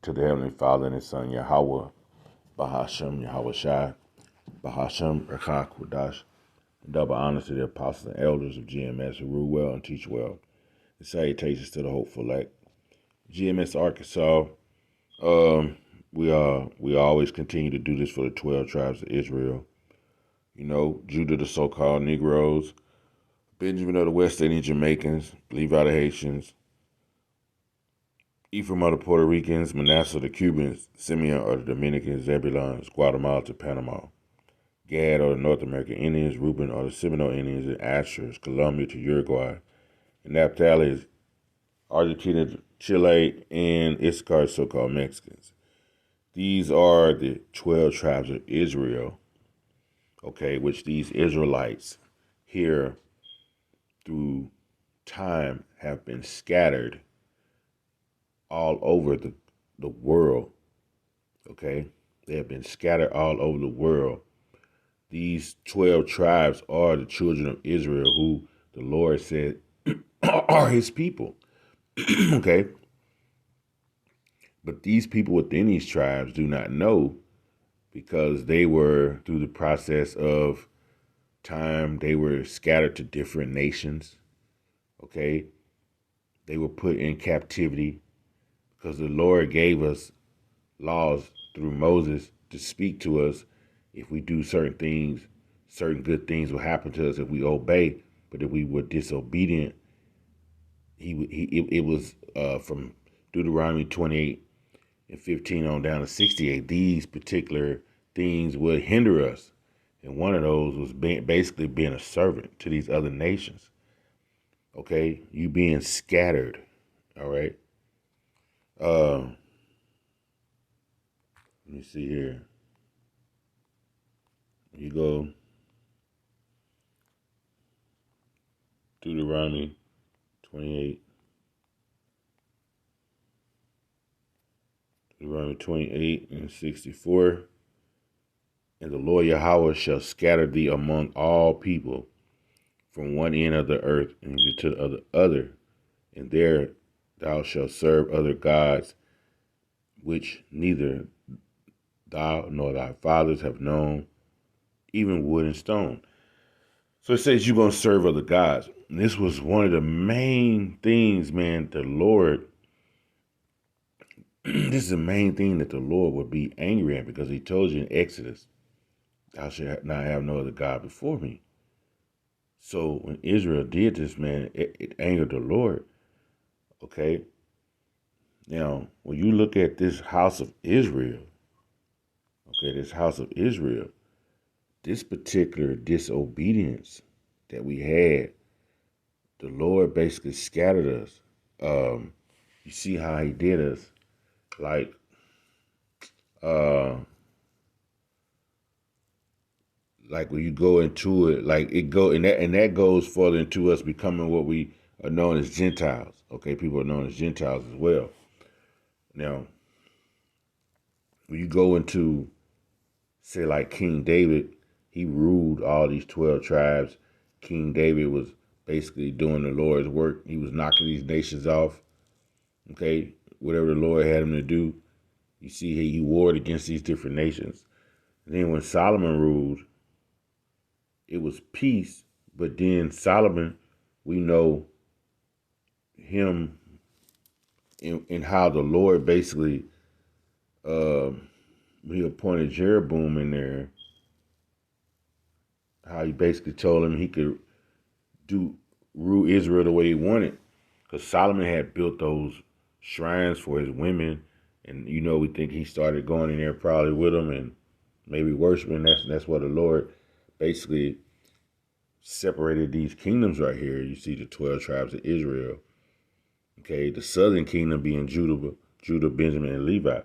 to the Heavenly Father and His Son, Yahweh, Bahashem, Yahweh Shai, Bahashem, Rekha Kudash. Double honor to the apostles and elders of GMS who rule well and teach well. And salutations to the hopeful elect. GMS Arkansas, we always continue to do this for the 12 tribes of Israel. You know, Judah, the so-called Negroes, Benjamin of the West Indian Jamaicans, Levi the Haitians, Ephraim of the Puerto Ricans, Manasseh the Cubans, Simeon of the Dominicans, Zebulun, Guatemala to Panama, Gad of the North American Indians, Reuben of the Seminole Indians, and Asher, Colombia to Uruguay, and Naphtali is Argentina, Chile, and Issachar, so-called Mexicans. These are the 12 tribes of Israel, okay, which these Israelites here through time have been scattered all over the world, okay? They have been scattered all over the world. These 12 tribes are the children of Israel who the Lord said are his people, okay? But these people within these tribes do not know because they were, through the process of time, they were scattered to different nations, okay? They were put in captivity because the Lord gave us laws through Moses to speak to us. If we do certain things, certain good things will happen to us if we obey. But if we were disobedient, it was from Deuteronomy 28 and 15 on down to 68. These particular things would hinder us. And one of those was basically being a servant to these other nations. Okay? You being scattered. All right? Let me see here. You go Deuteronomy 28. Deuteronomy 28 and 64. And the Lord Yahweh shall scatter thee among all people from one end of the earth and to the other. And there thou shalt serve other gods, which neither thou nor thy fathers have known, even wood and stone. So it says you're going to serve other gods. And this was one of the main things, man, the Lord, this is the main thing that the Lord would be angry at, because he told you in Exodus, thou shalt not have no other God before me. So when Israel did this, man, it angered the Lord. Okay? Now, when you look at this house of Israel, okay, this house of Israel, this particular disobedience that we had, the Lord basically scattered us. You see how he did us, like, when you go into it, like it go, and that goes further into us becoming what we are known as Gentiles. Okay, people are known as Gentiles as well. Now, when you go into, say, like King David, he ruled all these 12 tribes. King David was basically doing the Lord's work. He was knocking these nations off. Okay, whatever the Lord had him to do, you see he warred against these different nations. And then when Solomon ruled, it was peace. But then Solomon, we know him in how the Lord basically, he appointed Jeroboam in there, how he basically told him he could rule Israel the way he wanted. Because Solomon had built those shrines for his women. And, we think he started going in there probably with them and maybe worshiping. That's what the Lord basically separated these kingdoms right here. You see the 12 tribes of Israel. Okay, the southern kingdom being Judah, Benjamin, and Levi.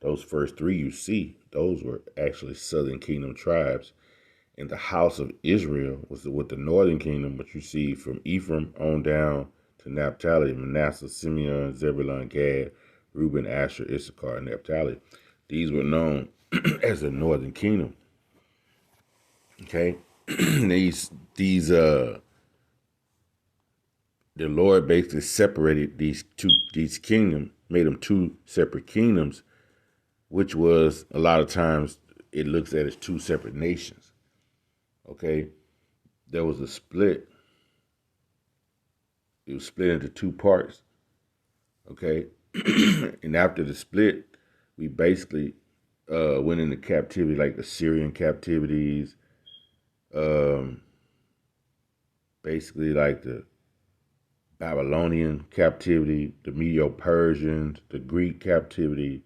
Those first three you see, those were actually southern kingdom tribes. And the house of Israel was with the northern kingdom, but you see from Ephraim on down to Naphtali, Manasseh, Simeon, Zebulun, Gad, Reuben, Asher, Issachar, and Naphtali. These were known as the northern kingdom. Okay, the Lord basically separated these kingdoms made them two separate kingdoms, which was a lot of times it looks at as two separate nations. Okay, there was a split. It was split into two parts. Okay, and after the split, we basically went into captivity, like the Syrian captivities, um, basically like the Babylonian captivity, the Medo-Persians, the Greek captivity.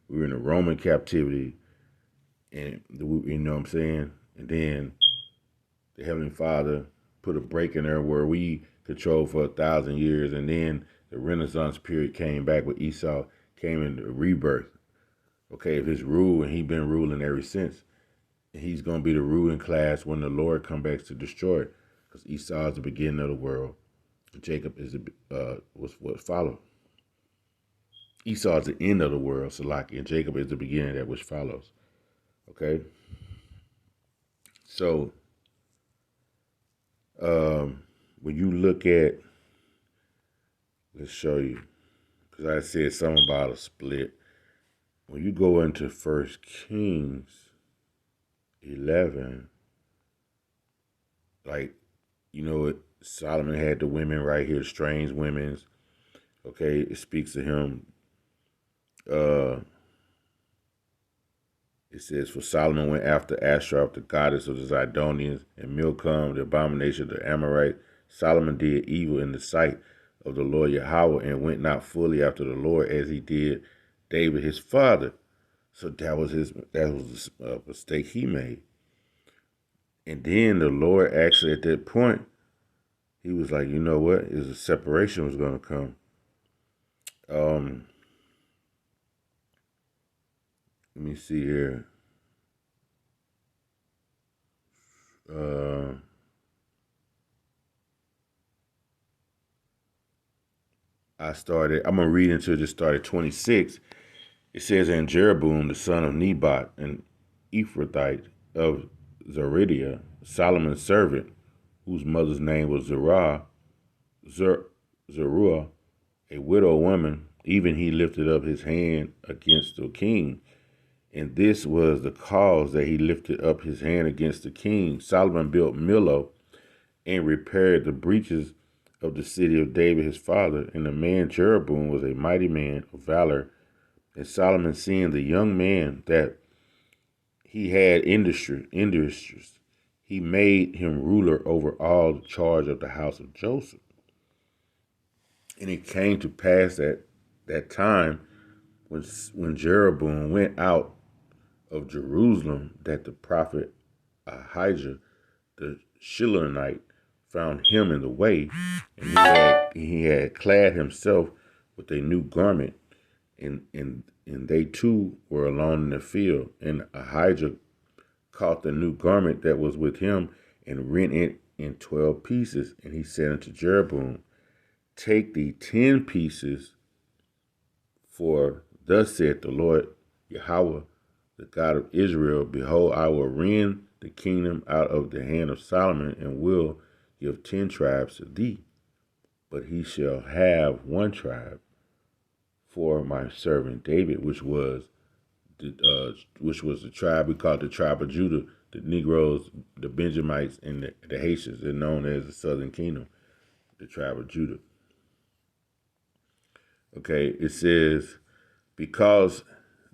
We were in the Roman captivity, and you know what I'm saying. And then the Heavenly Father put a break in there where we controlled for 1,000 years, and then the Renaissance period came back with Esau, came into rebirth. Okay, of his rule, and he's been ruling ever since. And he's going to be the ruling class when the Lord comes back to destroy it, because Esau is the beginning of the world. Jacob is was what followed. Esau is the end of the world, Salaki, and Jacob is the beginning that which follows. Okay, so when you look at, let's show you, because I said something about a split. When you go into 1 Kings 11, like, you know, Solomon had the women right here, strange women's. Okay, it speaks to him. It says, for Solomon went after Ashtaroth, the goddess of the Zidonians, and Milcom, the abomination of the Amorite. Solomon did evil in the sight of the Lord Yahweh, and went not fully after the Lord as he did David his father. So that was a mistake he made. And then the Lord actually at that point, he was like, you know what? Is a separation was going to come. Let me see here. I'm going to read until just started 26. It says, and Jeroboam, the son of Nebat, an Ephrathite of Zeridah, Solomon's servant, whose mother's name was Zeruah, a widow woman, even he lifted up his hand against the king. And this was the cause that he lifted up his hand against the king. Solomon built Millo and repaired the breaches of the city of David his father. And the man Jeroboam was a mighty man of valor. And Solomon, seeing the young man that he had industries, he made him ruler over all the charge of the house of Joseph. And it came to pass that time when Jeroboam went out of Jerusalem, that the prophet Ahijah the Shilonite found him in the way, and he had clad himself with a new garment, and they two were alone in the field. And Ahijah caught the new garment that was with him and rent it in 12 pieces. And he said unto Jeroboam, take thee 10 pieces, for thus saith the Lord Yahweh, the God of Israel, behold, I will rend the kingdom out of the hand of Solomon, and will give 10 tribes to thee. But he shall have 1 tribe for my servant David, which was the tribe we call the tribe of Judah, the Negroes, the Benjamites, and the Haitians. They're known as the Southern Kingdom, the tribe of Judah. Okay, it says, because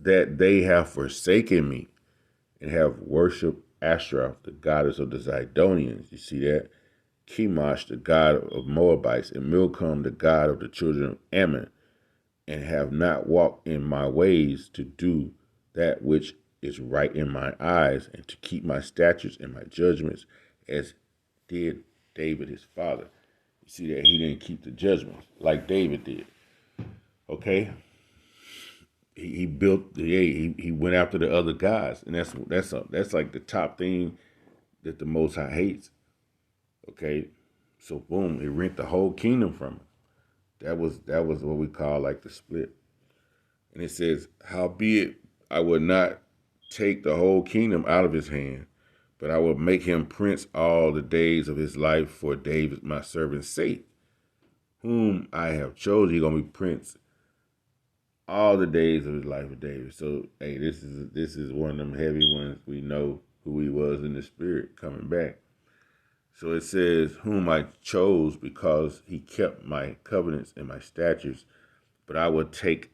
that they have forsaken me and have worshipped Ashtaroth, the goddess of the Zidonians. You see that? Chemosh, the god of Moabites, and Milcom, the god of the children of Ammon, and have not walked in my ways to do that which is right in my eyes, and to keep my statutes and my judgments, as did David his father. You see that he didn't keep the judgments like David did. Okay? He built he went after the other guys, and that's like the top thing that the Most High hates. Okay, so boom, it rent the whole kingdom from him. That was what we call like the split. And it says, howbeit I would not take the whole kingdom out of his hand, but I will make him prince all the days of his life for David my servant's sake, whom I have chosen. He's gonna be prince all the days of his life of David. So, hey, this is one of them heavy ones. We know who he was in the spirit coming back. So it says, whom I chose because he kept my covenants and my statutes, but I will take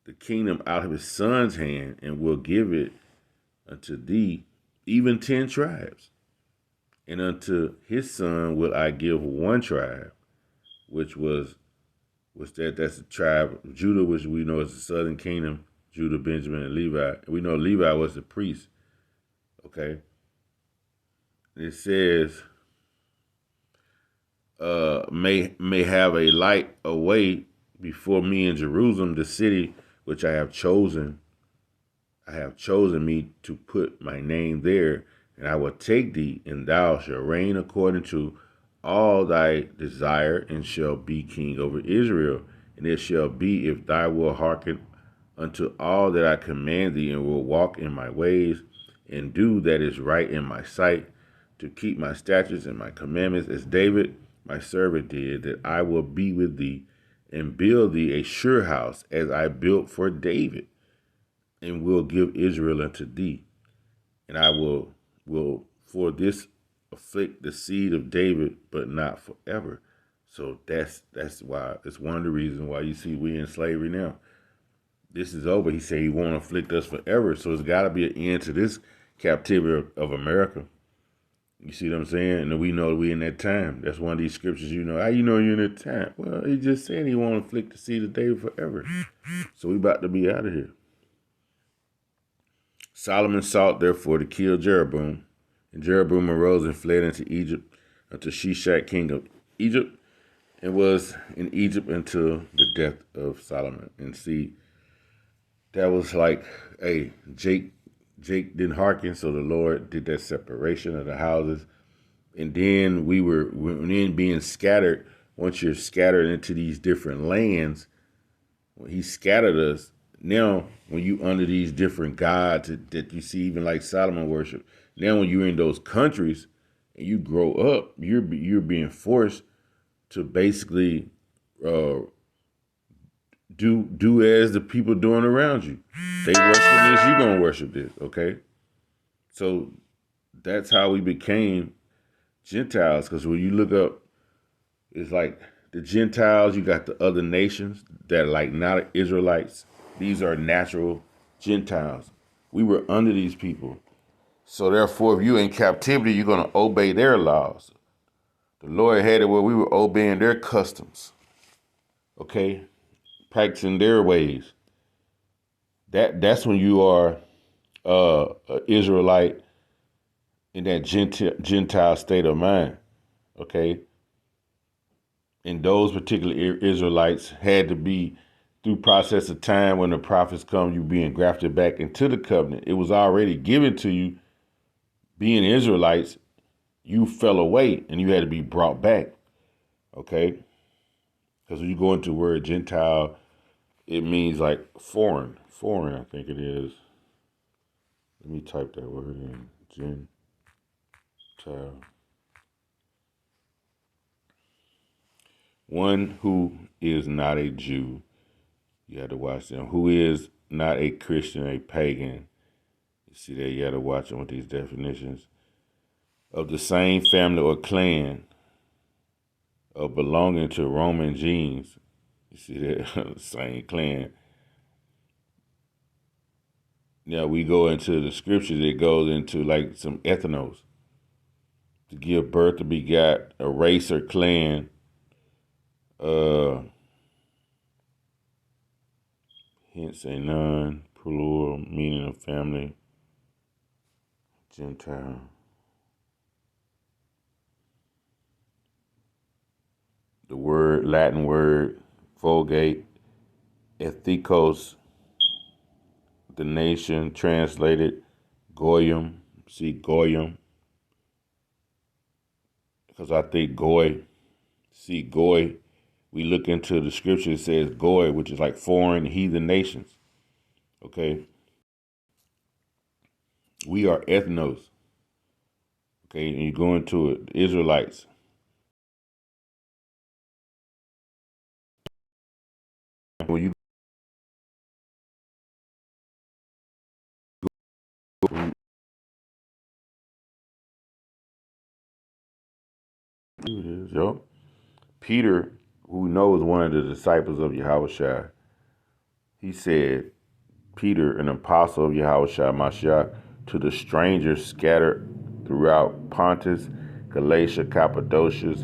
the kingdom out of his son's hand and will give it unto thee, even 10 tribes. And unto his son will I give one tribe, which that's the tribe of Judah, which we know is the southern kingdom, Judah, Benjamin, and Levi. And we know Levi was the priest. Okay. It says, may have a light away before me in Jerusalem, the city which I have chosen. I have chosen me to put my name there, and I will take thee, and thou shalt reign according to all thy desire, and shall be king over Israel. And it shall be, if thou wilt hearken unto all that I command thee, and will walk in my ways, and do that is right in my sight, to keep my statutes and my commandments, as David my servant did, that I will be with thee, and build thee a sure house, as I built for David, and will give Israel unto thee. And I will for this afflict the seed of David, but not forever. So that's why it's one of the reasons why you see we in slavery now. This is over. He said he won't afflict us forever. So it's got to be an end to this captivity of America. You see what I'm saying? And we know we in that time. That's one of these scriptures, how you know you're in that time? Well, he just said he won't afflict the seed of David forever. So we about to be out of here. Solomon sought therefore to kill Jeroboam. And Jeroboam arose and fled into Egypt, unto Shishak, king of Egypt, and was in Egypt until the death of Solomon. And see, that was like, hey, Jake didn't hearken, so the Lord did that separation of the houses. And then we were being scattered. Once you're scattered into these different lands, when he scattered us, now when you under these different gods that you see, even like Solomon worship, now when you're in those countries and you grow up, you're being forced to basically do as the people doing around you. They worship this, you gonna worship this, okay? So that's how we became Gentiles. Because when you look up, it's like the Gentiles, you got the other nations that are like not Israelites. These are natural Gentiles. We were under these people. So therefore, if you're in captivity, you're going to obey their laws. The Lord had it where we were obeying their customs. Okay? Practicing their ways. That's when you are an Israelite in that Gentile state of mind. Okay? And those particular Israelites had to be, through process of time, when the prophets come, you being grafted back into the covenant. It was already given to you. Being Israelites, you fell away and you had to be brought back. Okay? Because when you go into the word Gentile, it means like foreign. Foreign, I think it is. Let me type that word in. Gentile. One who is not a Jew. You have to watch them. Who is not a Christian, a pagan. You see that? You got to watch them with these definitions. Of the same family or clan, of belonging to Roman genes. You see that? Same clan. Now we go into the scriptures, it goes into like some ethnos. To give birth, to begot, a race or clan. Hence a non plural meaning of family. Gentile. The Latin word, Vulgate, ethikos, the nation, translated, Goyim. See, Goyim. Because I think Goy, we look into the scripture, it says Goy, which is like foreign, heathen nations. Okay? We are ethnos. Okay? And you go into it, Israelites. When you Here it is, yo. Peter, who we know is one of the disciples of Yahushua, he said, Peter, an apostle of Yahushua Mashiach, to the strangers scattered throughout Pontus, Galatia, Cappadocia,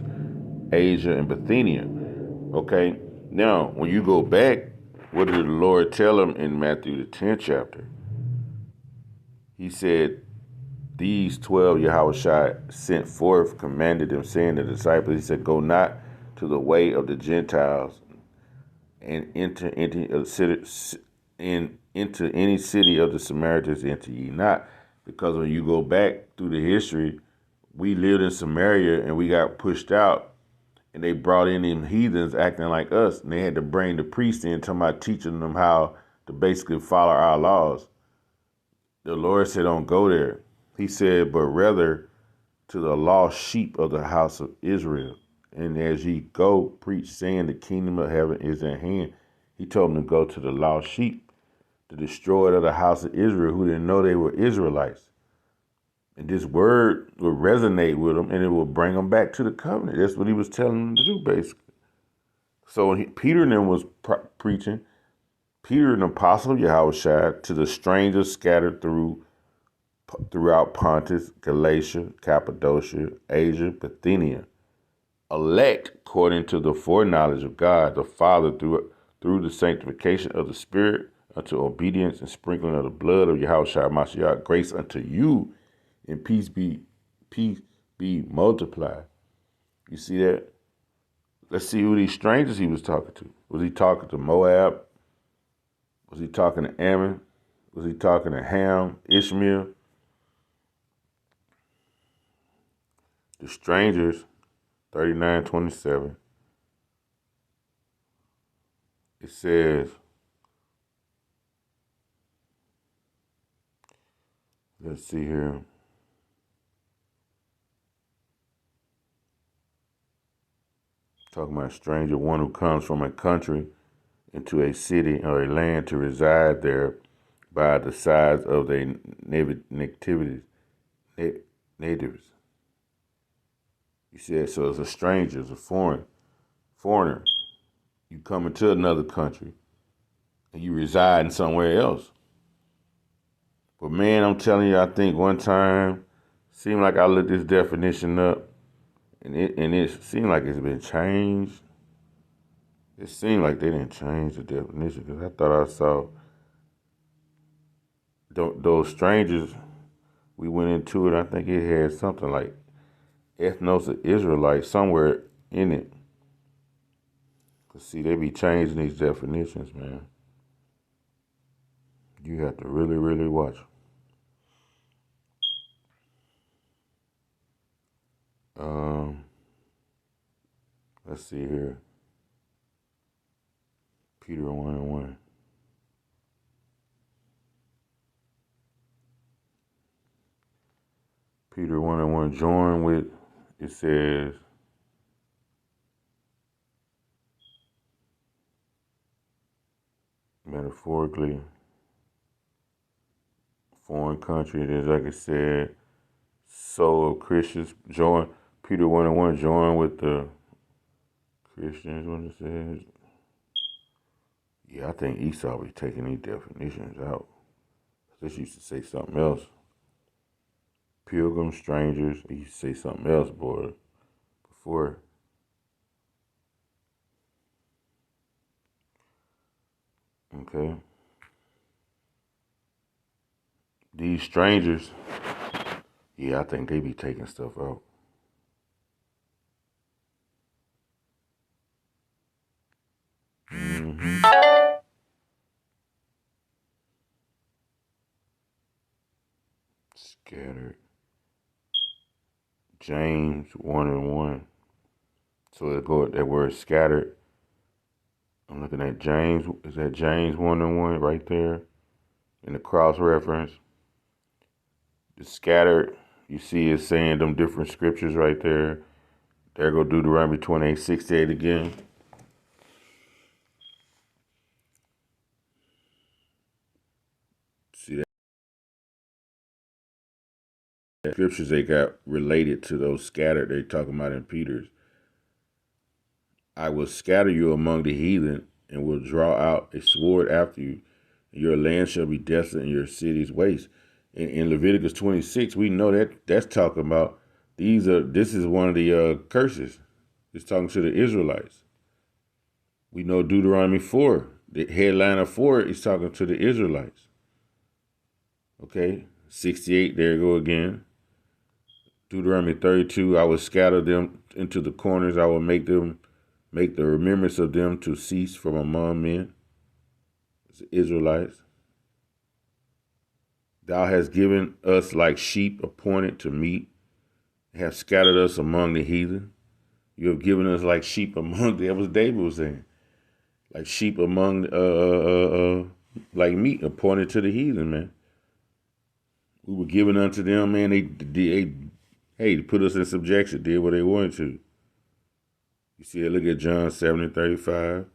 Asia, and Bithynia. Okay? Now, when you go back, what did the Lord tell him in Matthew the 10th chapter? He said, these 12 Yahushua sent forth, commanded them, saying to the disciples, he said, go not to the way of the Gentiles and enter into any city of the Samaritans, enter ye not. Because when you go back through the history, we lived in Samaria and we got pushed out, and they brought in them heathens acting like us, and they had to bring the priests in, talking about teaching them how to basically follow our laws. The Lord said, don't go there. He said, but rather to the lost sheep of the house of Israel. And as ye go, preach, saying the kingdom of heaven is at hand. He told them to go to the lost sheep, the destroyed of the house of Israel, who didn't know they were Israelites. And this word will resonate with them, and it will bring them back to the covenant. That's what he was telling them to do, basically. So Peter and them was preaching. Peter, an apostle of Yahushua, to the strangers scattered throughout Pontus, Galatia, Cappadocia, Asia, Bithynia, elect according to the foreknowledge of God the Father through the sanctification of the Spirit unto obedience and sprinkling of the blood of Yahushua Mashiach, grace unto you and peace be multiplied. You see that? Let's see who these strangers he was talking to. Was he talking to Moab? Was he talking to Ammon? Was he talking to Ham, Ishmael? The strangers, 39:27. It says, let's see here. Talking about a stranger, one who comes from a country into a city or a land to reside there by the sides of their natives. You said, so it's a stranger, it's a foreigner. You come into another country and you reside in somewhere else. But man, I'm telling you, I think one time, seemed like I looked this definition up, and it seemed like it's been changed. It seemed like they didn't change the definition, because I thought I saw those strangers. We went into it. I think it had something like ethnos of Israelite somewhere in it. Cause see, they be changing these definitions, man. You have to really, really watch. Let's see here. Peter 1:1. Peter 1:1. Join with, it says, metaphorically, foreign country. It is like it said, so Christians join. Peter 1:1. Join with the Christians. What it says. Yeah, I think Esau be taking these definitions out. This used to say something else. Pilgrims, strangers. He used to say something else, boy, before. Okay. These strangers, yeah, I think they be taking stuff out. Scattered. James 1:1. So it go that word scattered. I'm looking at James. Is that James 1:1 right there in the cross reference? The scattered, you see it saying them different scriptures right there. There go Deuteronomy 28:68 again. See that? scriptures they got related to those scattered they talking about in Peter's. I will scatter you among the heathen and will draw out a sword after you. Your land shall be desolate and your cities waste. In Leviticus 26, we know that that's talking about this is one of the curses. It's talking to the Israelites. We know Deuteronomy 4, the headline of 4 is talking to the Israelites. Okay, 68, there you go again. Deuteronomy 32, I will scatter them into the corners. I will make the remembrance of them to cease from among men. It's the Israelites. Thou hast given us like sheep appointed to meat, have scattered us among the heathen. You have given us like sheep among, that was David was saying, like sheep among, like meat appointed to the heathen, man. We were given unto them, man. They put us in subjection, did what they wanted to. You see it, look at John 7:35.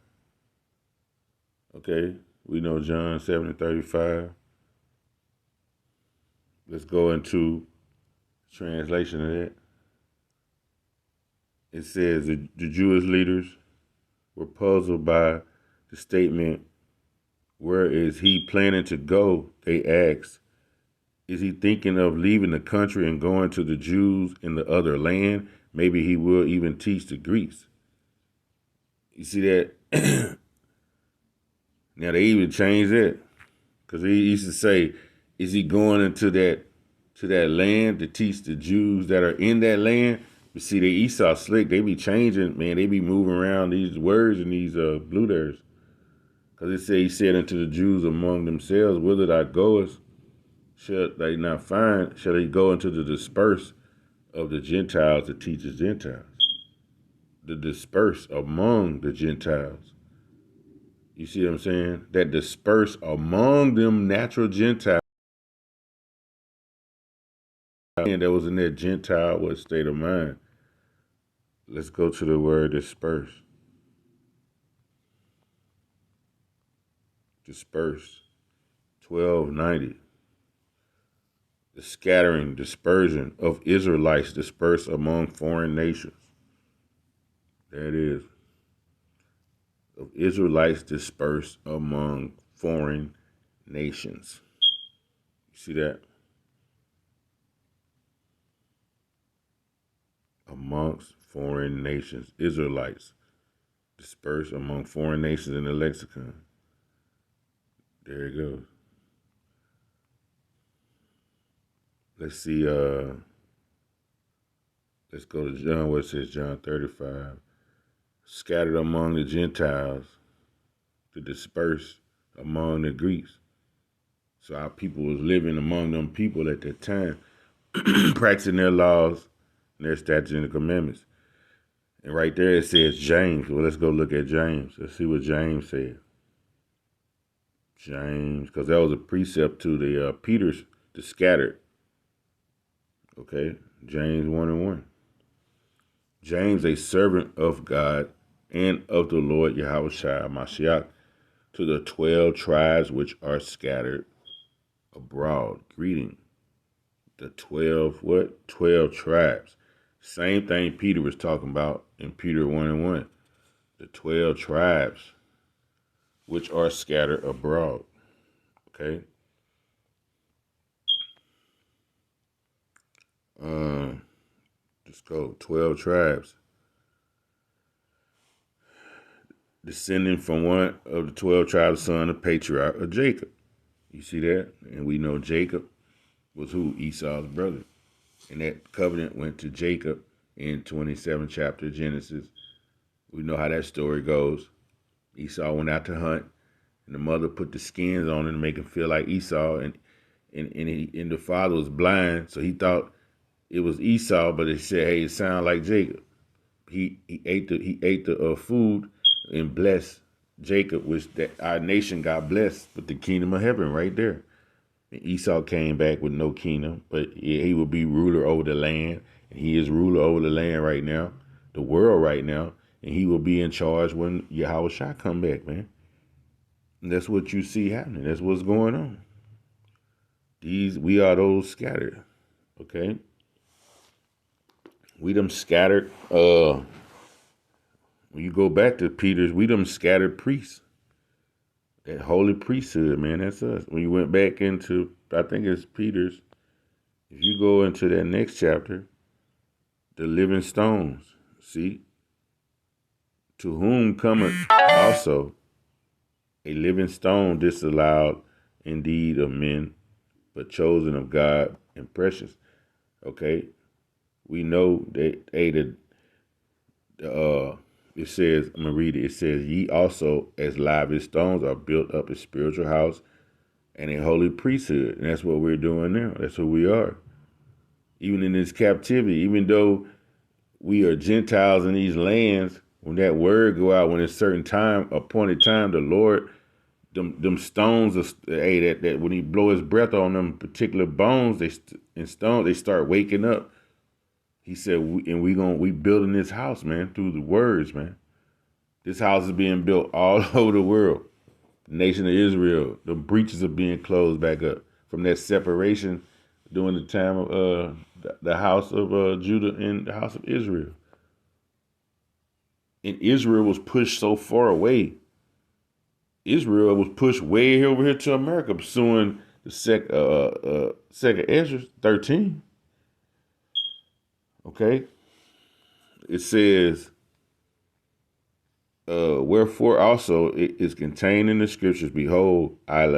Okay, we know John 7:35. Let's go into translation of that. It says the Jewish leaders were puzzled by the statement, where is he planning to go? They asked, is he thinking of leaving the country and going to the Jews in the other land? Maybe he will even teach the Greeks. You see that? Now they even changed it, because he used to say, is he going into that land to teach the Jews that are in that land? But see, the Esau slick, they be changing, man. They be moving around these words and these blue letters. Because it say, he said unto the Jews among themselves, whither thou goest, shall they not find? Shall they go into the disperse of the Gentiles to teach the Gentiles? The disperse among the Gentiles. You see what I'm saying? That disperse among them natural Gentiles. And that was in that Gentile what state of mind. Let's go to the word disperse. Disperse. 1290. The scattering, dispersion of Israelites dispersed among foreign nations. There it is. Of Israelites dispersed among foreign nations. You see that? Amongst foreign nations. Israelites dispersed among foreign nations in the lexicon. There it goes. Let's see, let's go to John, what it says, John 35. Scattered among the Gentiles to disperse among the Greeks. So our people was living among them people at that time, practicing their laws and their statutes and the commandments. And right there it says James. Well, let's go look at James. Let's see what James said. James, because that was a precept to the Peter's, the scattered. Okay, James 1:1. James, a servant of God and of the Lord Yahushua Mashiach, to the 12 tribes which are scattered abroad. Greeting. The 12 what? 12 tribes. Same thing Peter was talking about in Peter 1:1. The 12 tribes which are scattered abroad. Okay. Let's go. 12 tribes. Descending from one of the 12 tribes, son of patriarch of Jacob. You see that? And we know Jacob was who? Esau's brother. And that covenant went to Jacob in 27th chapter of Genesis. We know how that story goes. Esau went out to hunt, and the mother put the skins on him to make him feel like Esau, and the father was blind, so he thought it was Esau, but it said, hey, it sounded like Jacob. He ate the food and blessed Jacob, which that our nation got blessed with the kingdom of heaven right there. And Esau came back with no kingdom, but he will be ruler over the land, and he is ruler over the land right now, the world right now, and he will be in charge when Yahushua come back, man. And that's what you see happening. That's what's going on. We are those scattered. Okay. We them scattered, when you go back to Peter's, we them scattered priests. That holy priesthood, man, that's us. When you went back into, I think it's Peter's, if you go into that next chapter, the living stones, see, to whom cometh also a living stone disallowed indeed of men, but chosen of God and precious. Okay, we know that it says, I'm gonna read it. It says, "Ye also, as lively stones, are built up a spiritual house and a holy priesthood." And that's what we're doing now. That's what we are. Even in this captivity, even though we are Gentiles in these lands, when that word go out, when it's certain time, appointed time, the Lord, them stones, that when He blow His breath on them particular bones, they start waking up. He said, we building this house, man, through the words, man. This house is being built all over the world. The nation of Israel, the breaches are being closed back up from that separation during the time of the house of Judah and the house of Israel. And Israel was pushed so far away. Israel was pushed way over here to America, pursuing the second Ezra 13. Okay, it says, wherefore also it is contained in the scriptures, behold, I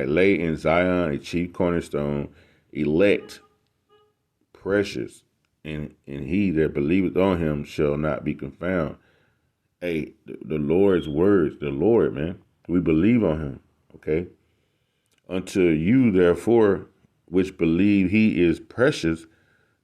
lay in Zion a chief cornerstone, elect, precious, and he that believeth on him shall not be confounded. Hey, the Lord's words, the Lord, man, we believe on him. Okay, unto you therefore which believe he is precious,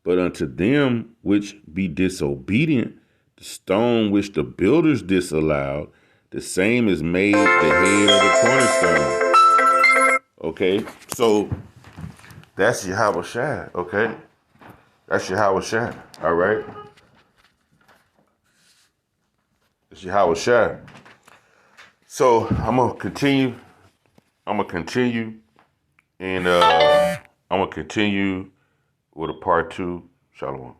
but unto them which be disobedient, the stone which the builders disallowed, the same is made the head of the cornerstone. Okay, so that's Yahweh Shai. Okay, that's Yahweh Shai. All right, that's Yahweh Shai. So I'm gonna continue, and I'm gonna continue with a part 2. Shalom.